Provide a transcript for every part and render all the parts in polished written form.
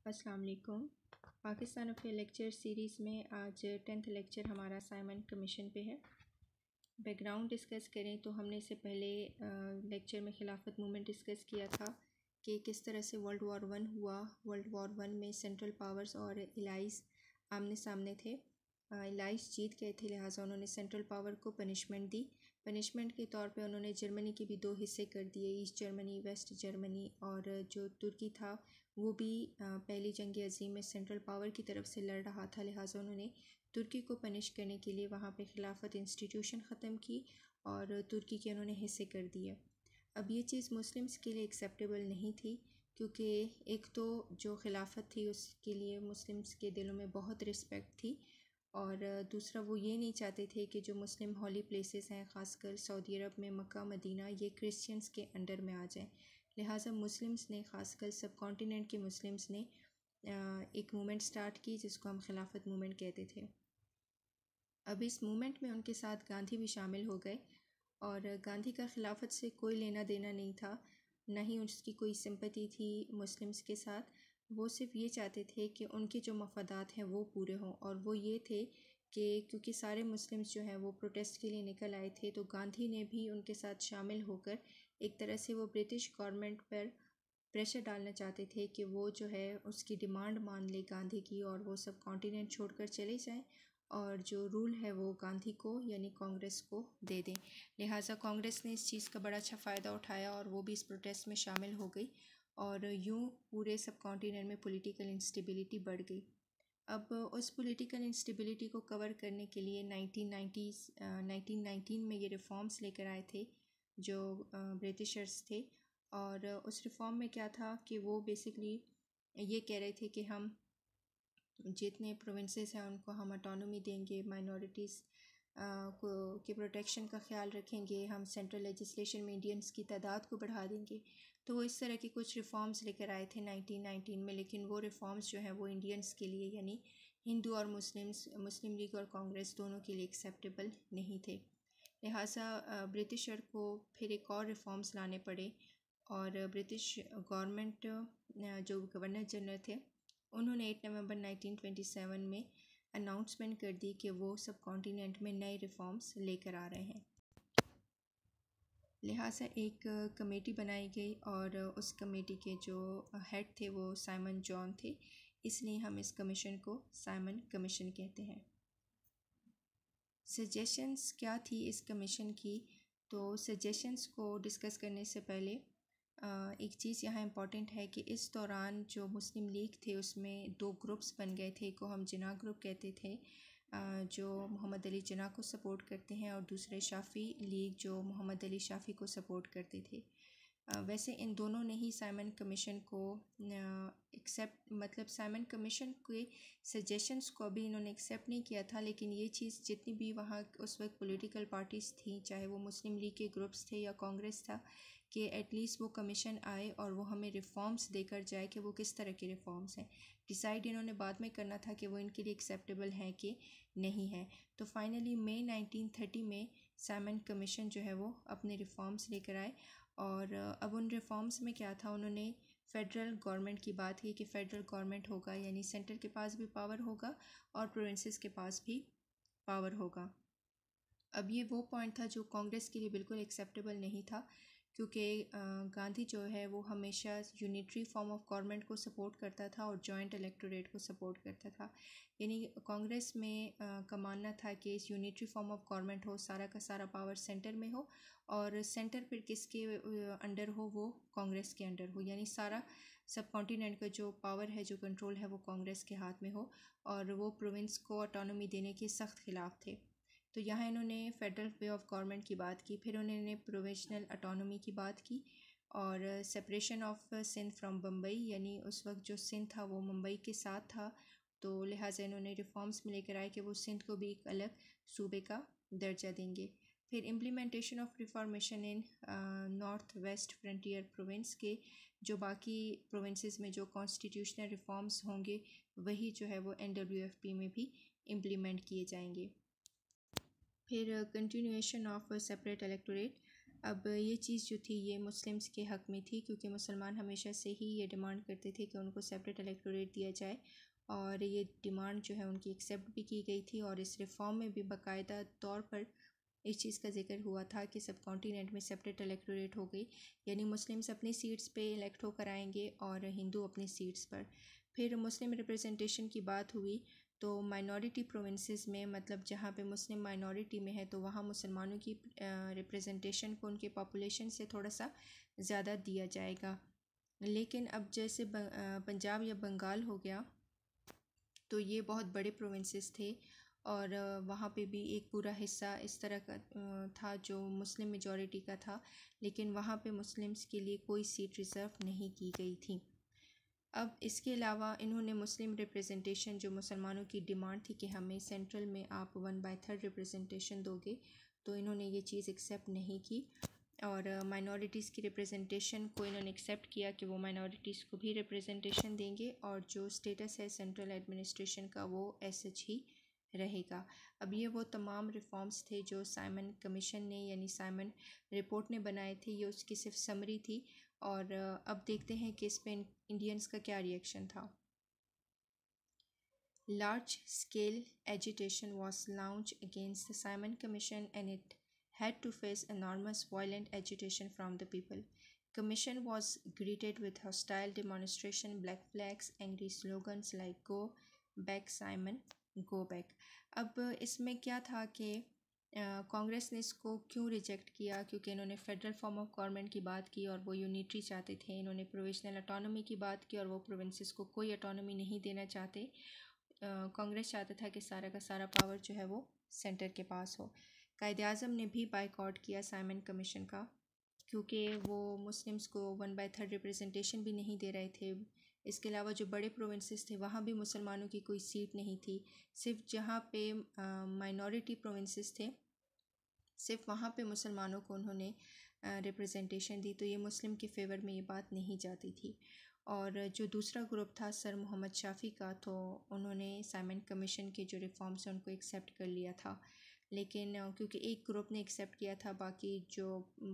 अस्सलाम वालेकुम। Pakistan of lecture series में आज 10th लेक्चर हमारा साइमन कमीशन पे है। बैकग्राउंड डिस्कस करें तो हमने इससे पहले लेक्चर में खिलाफत मूवमेंट डिस्कस किया था कि किस तरह से वर्ल्ड वॉर वन हुआ। वर्ल्ड वॉर वन में सेंट्रल पावर्स और एलाइज आमने सामने थे। एलाइज जीत गए थे, लिहाजा उन्होंने सेंट्रल पावर को पनिशमेंट दी। पनिशमेंट के तौर पे उन्होंने जर्मनी के भी 2 हिस्से कर दिए, ईस्ट जर्मनी, वेस्ट जर्मनी, और जो तुर्की था वो भी पहली जंग अज़ीम में सेंट्रल पावर की तरफ से लड़ रहा था, लिहाजा उन्होंने तुर्की को पनिश करने के लिए वहाँ पे खिलाफत इंस्टीट्यूशन ख़त्म की और तुर्की के उन्होंने हिस्से कर दिए। अब ये चीज़ मुस्लिम्स के लिए एक्सेप्टेबल नहीं थी, क्योंकि एक तो जो खिलाफत थी उसके लिए मुस्लिम्स के दिलों में बहुत रिस्पेक्ट थी, और दूसरा वो ये नहीं चाहते थे कि जो मुस्लिम हॉली प्लेसेस हैं, ख़ासकर सऊदी अरब में मक्का मदीना, ये क्रिश्चियंस के अंडर में आ जाएं। लिहाजा मुस्लिम्स ने, ख़ासकर सब कॉन्टिनेंट के मुस्लिम्स ने एक मूवमेंट स्टार्ट की जिसको हम खिलाफत मूवमेंट कहते थे। अब इस मूवमेंट में उनके साथ गांधी भी शामिल हो गए, और गांधी का खिलाफत से कोई लेना देना नहीं था, ना ही उसकी कोई सिंपैथी थी मुस्लिम्स के साथ। वो सिर्फ ये चाहते थे कि उनके जो मफादात हैं वो पूरे हों, और वो ये थे कि क्योंकि सारे मुस्लिम्स जो हैं वो प्रोटेस्ट के लिए निकल आए थे, तो गांधी ने भी उनके साथ शामिल होकर एक तरह से वो ब्रिटिश गवर्नमेंट पर प्रेशर डालना चाहते थे कि वो जो है उसकी डिमांड मान ले गांधी की, और वो सब कॉन्टिनेंट छोड़कर चले जाएं और जो रूल है वो गांधी को यानी कांग्रेस को दे दें। लिहाजा कांग्रेस ने इस चीज़ का बड़ा अच्छा फ़ायदा उठाया और वो भी इस प्रोटेस्ट में शामिल हो गई, और यूँ पूरे सब कॉन्टिनेंट में पॉलिटिकल इंस्टेबिलिटी बढ़ गई। अब उस पॉलिटिकल इंस्टेबिलिटी को कवर करने के लिए 1919 में ये रिफॉर्म्स लेकर आए थे जो ब्रिटिशर्स थे, और उस रिफॉर्म में क्या था कि वो बेसिकली ये कह रहे थे कि हम जितने प्रोविंसेस हैं उनको हम ऑटोनॉमी देंगे, माइनॉरिटीज़ को के प्रोटेक्शन का ख्याल रखेंगे, हम सेंट्रल लेजिस्लेशन में इंडियंस की तादाद को बढ़ा देंगे। तो वो इस तरह के कुछ रिफॉर्म्स लेकर आए थे 1919 में, लेकिन वो रिफॉर्म्स जो हैं वो इंडियंस के लिए यानी हिंदू और मुस्लिम लीग और कांग्रेस दोनों के लिए एक्सेप्टेबल नहीं थे। लिहाजा ब्रिटिशर को फिर एक और रिफॉर्म्स लाने पड़े, और ब्रिटिश गवर्नमेंट जो गवर्नर जनरल थे उन्होंने 8 नवंबर 1927 में अनाउंसमेंट कर दी कि वो सब कॉन्टिनेंट में नए रिफॉर्म्स लेकर आ रहे हैं। लिहाजा एक कमेटी बनाई गई, और उस कमेटी के जो हेड थे वो साइमन जॉन थे, इसलिए हम इस कमीशन को साइमन कमीशन कहते हैं। सजेशंस क्या थी इस कमीशन की? तो सजेशंस को डिस्कस करने से पहले एक चीज़ यहाँ इम्पॉर्टेंट है कि इस दौरान जो मुस्लिम लीग थे उसमें 2 ग्रुप्स बन गए थे। एक को हम जिन्ना ग्रुप कहते थे जो मोहम्मद अली जिन्ना को सपोर्ट करते हैं, और दूसरे शाफ़ी लीग जो मोहम्मद अली शाफ़ी को सपोर्ट करते थे। वैसे इन दोनों ने ही साइमन कमीशन को साइमन कमीशन के सजेशंस को अभी इन्होंने एक्सेप्ट नहीं किया था, लेकिन ये चीज़ जितनी भी वहाँ उस वक्त पॉलिटिकल पार्टीज़ थी, चाहे वो मुस्लिम लीग के ग्रुप्स थे या कांग्रेस था, कि एटलीस्ट वो कमीशन आए और वो हमें रिफॉर्म्स देकर जाए कि वो किस तरह के रिफॉर्म्स हैं। डिसाइड इन्होंने बाद में करना था कि वो इनके लिए एक्सेप्टेबल हैं कि नहीं है। तो फाइनली मई 1930 में साइमन कमीशन जो है वो अपने रिफॉर्म्स लेकर आए, और अब उन रिफॉर्म्स में क्या था, उन्होंने फ़ेडरल गवर्नमेंट की बात की कि फ़ेडरल गवर्नमेंट होगा यानी सेंटर के पास भी पावर होगा और प्रोविंसेस के पास भी पावर होगा। अब ये वो पॉइंट था जो कांग्रेस के लिए बिल्कुल एक्सेप्टेबल नहीं था, क्योंकि गांधी जो है वो हमेशा यूनिटरी फॉर्म ऑफ गवर्नमेंट को सपोर्ट करता था और जॉइंट इलेक्टोरेट को सपोर्ट करता था। यानी कांग्रेस में का मानना था कि इस यूनिटरी फॉर्म ऑफ गवर्नमेंट हो, सारा का सारा पावर सेंटर में हो, और सेंटर फिर किसके अंडर हो, वो कांग्रेस के अंडर हो, यानी सारा सब कॉन्टिनेंट का जो पावर है, जो कंट्रोल है, वो कांग्रेस के हाथ में हो, और वो प्रोविंस को ऑटोनॉमी देने के सख्त खिलाफ थे। तो यहाँ इन्होंने फेडरल वे ऑफ गवर्नमेंट की बात की, फिर उन्होंने प्रोविजनल ऑटोनॉमी की बात की, और separation of Sindh from Bombay, यानी उस वक्त जो सिंध था वो मुंबई के साथ था, तो लिहाजा इन्होंने रिफॉर्म्स में लेकर आए कि वो सिंध को भी एक अलग सूबे का दर्जा देंगे। फिर implementation of reformation in north west frontier province के जो बाकी प्रोविंसेस में जो कॉन्स्टिट्यूशनल रिफॉर्म्स होंगे वही जो है वो NWFP में भी इम्प्लीमेंट किए जाएंगे। फिर कंटिन्यूएशन ऑफ सेपरेट इलेक्टोरेट, अब ये चीज़ जो थी ये मुस्लिम्स के हक़ में थी, क्योंकि मुसलमान हमेशा से ही ये डिमांड करते थे कि उनको सेपरेट इलेक्टोरेट दिया जाए, और ये डिमांड जो है उनकी एक्सेप्ट भी की गई थी। और इस रिफॉर्म में भी बाकायदा तौर पर इस चीज़ का जिक्र हुआ था कि सब कॉन्टिनेंट में सेपरेट इलेक्टोरेट हो गई, यानी मुस्लिम्स अपनी सीट्स पे इलेक्ट होकर आएंगे और हिंदू अपनी सीट्स पर। फिर मुस्लिम रिप्रेजेंटेशन की बात हुई तो माइनॉरिटी प्रोविंसेस में, मतलब जहाँ पे मुस्लिम माइनॉरिटी में है, तो वहाँ मुसलमानों की रिप्रेजेंटेशन को उनके पॉपुलेशन से थोड़ा सा ज़्यादा दिया जाएगा। लेकिन अब जैसे पंजाब या बंगाल हो गया, तो ये बहुत बड़े प्रोविंसेस थे और वहाँ पे भी एक पूरा हिस्सा इस तरह का था जो मुस्लिम मेजॉरिटी का था, लेकिन वहाँ पे मुस्लिम्स के लिए कोई सीट रिज़र्व नहीं की गई थी। अब इसके अलावा इन्होंने मुस्लिम रिप्रेजेंटेशन, जो मुसलमानों की डिमांड थी कि हमें सेंट्रल में आप 1/3 रिप्रेजेंटेशन दोगे, तो इन्होंने ये चीज़ एक्सेप्ट नहीं की। और माइनॉरिटीज़ की रिप्रेजेंटेशन को इन्होंने एक्सेप्ट किया कि वो माइनॉरिटीज़ को भी रिप्रेजेंटेशन देंगे, और जो स्टेटस है सेंट्रल एडमिनिस्ट्रेशन का वो एसएच ही रहेगा। अब ये वो तमाम रिफॉर्म्स थे जो साइमन कमीशन ने, यानी साइमन रिपोर्ट ने बनाए थे। ये उसकी सिर्फ समरी थी, और अब देखते हैं कि इस पर इंडियंस का क्या रिएक्शन था। Large scale agitation was launch against the Simon commission and it had to face enormous violent agitation from the people. Commission was greeted with hostile demonstration, black flags, angry slogans like "Go back, Simon, go back." अब इसमें क्या था कि कांग्रेस ने इसको क्यों reject किया, क्योंकि इन्होंने फेडरल फॉर्म ऑफ गवर्नमेंट की बात की और वो यूनिटरी चाहते थे। इन्होंने प्रोविजनल अटोनॉमी की बात की और वो प्रोविंसेस को कोई अटोनॉमी नहीं देना चाहते। कांग्रेस चाहता था कि सारा का सारा पावर जो है वो सेंटर के पास हो। कायद-ए-आज़म ने भी बाइकआउट किया साइमन कमीशन का, क्योंकि वो मुस्लिम्स को 1/3 रिप्रेजेंटेशन भी नहीं दे रहे थे। इसके अलावा जो बड़े प्रोविंसेस थे वहाँ भी मुसलमानों की कोई सीट नहीं थी। सिर्फ जहाँ पे माइनॉरिटी प्रोविंसेस थे, सिर्फ वहाँ पे मुसलमानों को उन्होंने रिप्रेजेंटेशन दी, तो ये मुस्लिम के फेवर में ये बात नहीं जाती थी। और जो दूसरा ग्रुप था सर मोहम्मद शाफ़ी का, तो उन्होंने साइमन कमीशन के जो रिफॉर्म्स हैं उनको एक्सेप्ट कर लिया था। लेकिन क्योंकि एक ग्रुप ने एक्सेप्ट किया था, बाकी जो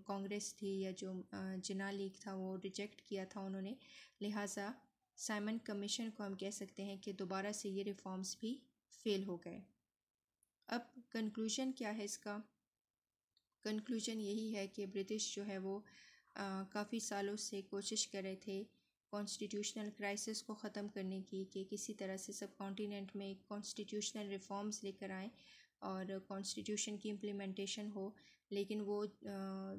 कांग्रेस थी या जो जिना लीग था वो रिजेक्ट किया था उन्होंने, लिहाजा साइमन कमीशन को हम कह सकते हैं कि दोबारा से ये रिफॉर्म्स भी फेल हो गए। अब कंक्लूजन क्या है इसका? कंक्लूजन यही है कि ब्रिटिश जो है वो काफ़ी सालों से कोशिश कर रहे थे कॉन्स्टिट्यूशनल क्राइसिस को ख़त्म करने की, कि किसी तरह से सब कॉन्टिनेंट में कॉन्स्टिट्यूशनल रिफॉर्म्स लेकर आएँ और कॉन्स्टिट्यूशन की इम्प्लीमेंटेशन हो। लेकिन वो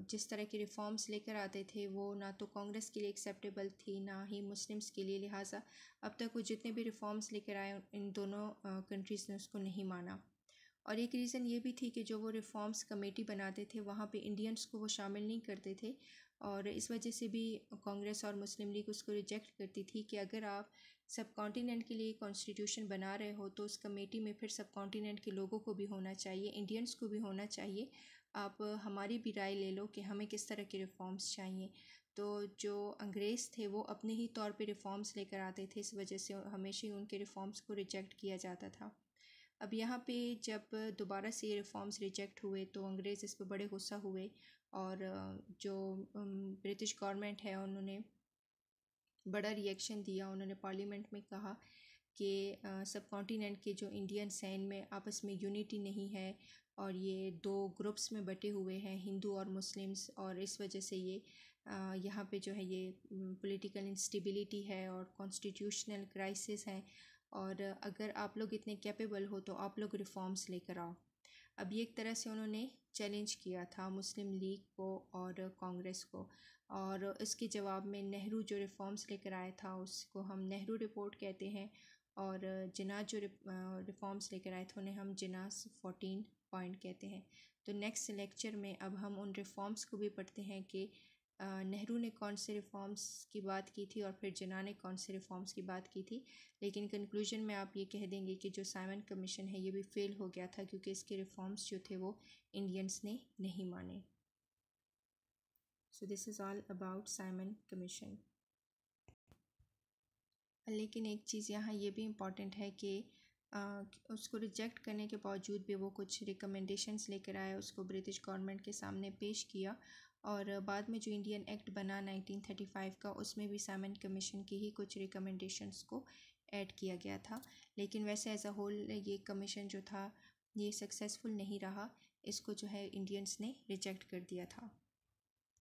जिस तरह के रिफॉर्म्स लेकर आते थे वो ना तो कांग्रेस के लिए एक्सेप्टेबल थी, ना ही मुस्लिम्स के लिए। लिहाजा अब तक वो जितने भी रिफॉर्म्स लेकर आए इन दोनों कंट्रीज़ ने उसको नहीं माना। और एक रीज़न ये भी थी कि जो वो रिफॉर्म्स कमेटी बनाते थे वहाँ पे इंडियंस को वो शामिल नहीं करते थे, और इस वजह से भी कांग्रेस और मुस्लिम लीग उसको रिजेक्ट करती थी कि अगर आप सब कॉन्टिनेंट के लिए कॉन्स्टिट्यूशन बना रहे हो तो उस कमेटी में फिर सब कॉन्टिनेंट के लोगों को भी होना चाहिए, इंडियंस को भी होना चाहिए। आप हमारी भी राय ले लो कि हमें किस तरह के रिफॉर्म्स चाहिए। तो जो अंग्रेज़ थे वो अपने ही तौर पे रिफॉर्म्स लेकर आते थे, इस वजह से हमेशा ही उनके रिफॉर्म्स को रिजेक्ट किया जाता था। अब यहाँ पे जब दोबारा से ये रिफॉर्म्स रिजेक्ट हुए तो अंग्रेज़ इस पर बड़े गुस्सा हुए, और जो ब्रिटिश गवर्नमेंट है उन्होंने बड़ा रिएक्शन दिया। उन्होंने पार्लियामेंट में कहा कि सब कॉन्टिनेंट के जो इंडियंस हैं इनमें आपस में यूनिटी नहीं है, और ये दो ग्रुप्स में बटे हुए हैं, हिंदू और मुस्लिम्स, और इस वजह से ये यहाँ पे जो है ये पॉलिटिकल इंस्टेबिलिटी है और कॉन्स्टिट्यूशनल क्राइसिस है, और अगर आप लोग इतने कैपेबल हो तो आप लोग रिफॉर्म्स लेकर आओ। अब ये एक तरह से उन्होंने चैलेंज किया था मुस्लिम लीग को और कांग्रेस को, और इसके जवाब में नेहरू जो रिफॉर्म्स लेकर आया था उसको हम नेहरू रिपोर्ट कहते हैं, और जिना जो रिफॉर्म्स लेकर आए थे उन्हें हम जिनास 14 पॉइंट कहते हैं। तो नेक्स्ट लेक्चर में अब हम उन रिफॉर्म्स को भी पढ़ते हैं कि नेहरू ने कौन से रिफॉर्म्स की बात की थी और फिर जिना ने कौन से रिफॉर्म्स की बात की थी। लेकिन कंक्लूजन में आप ये कह देंगे कि जो साइमन कमीशन है ये भी फेल हो गया था, क्योंकि इसके रिफॉर्म्स जो थे वो इंडियंस ने नहीं माने। So this is all about Simon commission. लेकिन एक चीज़ यहाँ ये भी इम्पॉर्टेंट है कि उसको रिजेक्ट करने के बावजूद भी वो कुछ रिकमेंडेशंस लेकर आए, उसको ब्रिटिश गवर्नमेंट के सामने पेश किया, और बाद में जो इंडियन एक्ट बना 1935 का, उसमें भी साइमन कमीशन की ही कुछ रिकमेंडेशंस को ऐड किया गया था। लेकिन वैसे एज अ होल ये कमीशन जो था ये सक्सेसफुल नहीं रहा, इसको जो है इंडियंस ने रिजेक्ट कर दिया था।